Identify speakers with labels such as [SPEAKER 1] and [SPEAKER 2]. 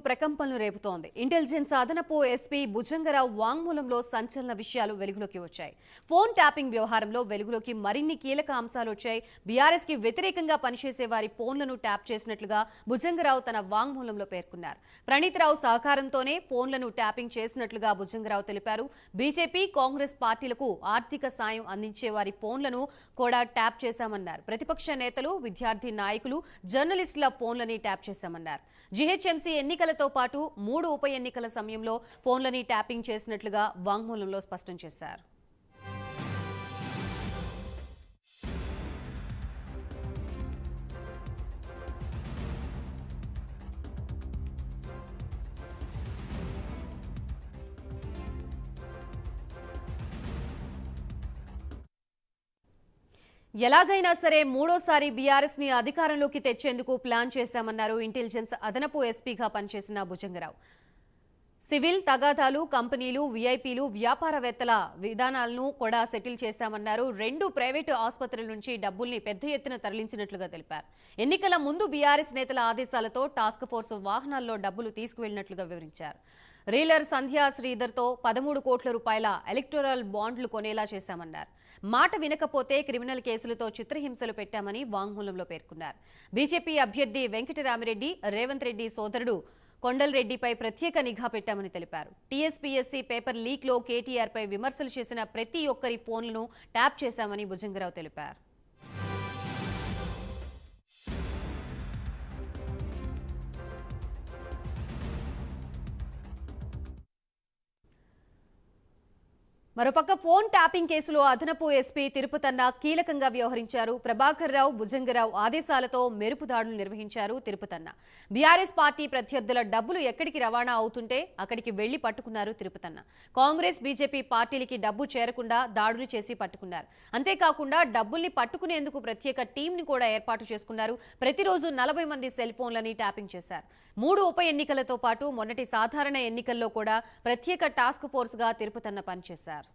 [SPEAKER 1] ప్రకంపనలు రేపుతోంది. ఇంటెలిజెన్స్ అదనపు ఎస్పీ భుజంగరావు వాంగ్మూలంలో సంచలన విషయాలు వెలుగులోకి వచ్చాయి. ఫోన్ ట్యాపింగ్ వ్యవహారంలో వెలుగులోకి మరిన్ని కీలక అంశాలు వచ్చాయి. బీఆర్ఎస్ కి వ్యతిరేకంగా పనిచేసే వారి ఫోన్లను ట్యాప్ చేసినట్లుగా భుజంగరావు తన వాంగ్మూలంలో పేర్కొన్నారు. ప్రణీతరావు సహకారంతోనే ఫోన్లను ట్యాపింగ్ చేసినట్లుగా భుజంగరావు తెలిపారు. బీజేపీ, కాంగ్రెస్ పార్టీలకు ఆర్థిక సాయం అందించే వారి ఫోన్లను కూడా ట్యాప్ చేశామన్నారు. ప్రతిపక్ష నేతలు, విద్యార్థి నాయకులు, జర్నలిస్టుల ఫోన్లని ట్యాప్ చేశామన్నారు. జీహెచ్ఎంసీ ఎన్నికలతో పాటు 3 ఉప ఎన్నికల సమయంలో ఫోన్లని ట్యాపింగ్ చేసినట్లుగా వాంగ్మూలంలో స్పష్టం చేశారు. ఎలాగైనా సరే మూడోసారి బీఆర్ఎస్ ని అధికారంలోకి తెచ్చేందుకు ప్లాన్ చేశామన్నారు ఇంటెలిజెన్స్ అదనపు ఎస్పీగా పనిచేసిన భుజంగరావు. సివిల్ తగాదాలు, కంపెనీలు, వీఐపీలు, వ్యాపారవేత్తల విధానాలను కూడా సెటిల్ చేశామన్నారు. 2 ప్రైవేటు ఆసుపత్రుల నుంచి డబ్బుల్ని పెద్ద ఎత్తున తరలించినట్లుగా తెలిపారు. ఎన్నికల ముందు బీఆర్ఎస్ నేతల ఆదేశాలతో టాస్క్ ఫోర్స్ వాహనాల్లో డబ్బులు తీసుకువెళ్లినట్లుగా వివరించారు. రీలర్ సంధ్యా శ్రీధర్తో 13 కోట్ల రూపాయల ఎలక్టోరల్ బాండ్లు కొనేలా చేశామన్నారు. మాట వినకపోతే క్రిమినల్ కేసులతో చిత్రహింసలు పెట్టామని వాంగ్మూలంలో పేర్కొన్నారు. బీజేపీ అభ్యర్థి వెంకటరామిరెడ్డి, రేవంత్ రెడ్డి సోదరుడు కొండల్రెడ్డిపై ప్రత్యేక నిఘా పెట్టామని తెలిపారు. టీఎస్పీఎస్సీ పేపర్ లీక్లో కేటీఆర్పై విమర్శలు చేసిన ప్రతి ఒక్కరి ఫోన్లను ట్యాప్ చేశామని భుజంగరావు తెలిపారు. మరోపక్క ఫోన్ ట్యాపింగ్ కేసులో అదనపు ఎస్పీ తిరుపతన్న కీలకంగా వ్యవహరించారు. ప్రభాకర్ రావు, భుజంగరావు ఆదేశాలతో మెరుపు దాడులు నిర్వహించారు. తిరుపతన్న బీఆర్ఎస్ పార్టీ ప్రత్యర్థుల డబ్బులు ఎక్కడికి రవాణా అవుతుంటే అక్కడికి వెళ్లి పట్టుకున్నారు తిరుపతన్న. కాంగ్రెస్, బీజేపీ పార్టీలకి డబ్బు చేరకుండా దాడులు చేసి పట్టుకున్నారు. అంతేకాకుండా డబ్బుల్ని పట్టుకునేందుకు ప్రత్యేక టీంని కూడా ఏర్పాటు చేసుకున్నారు. ప్రతిరోజు 40 మంది సెల్ ఫోన్లని ట్యాపింగ్ చేశారు. 3 ఉప ఎన్నికలతో పాటు మొన్నటి సాధారణ ఎన్నికల్లో కూడా ప్రత్యేక టాస్క్ ఫోర్స్ గా తిరుపతన్న పనిచేశారు.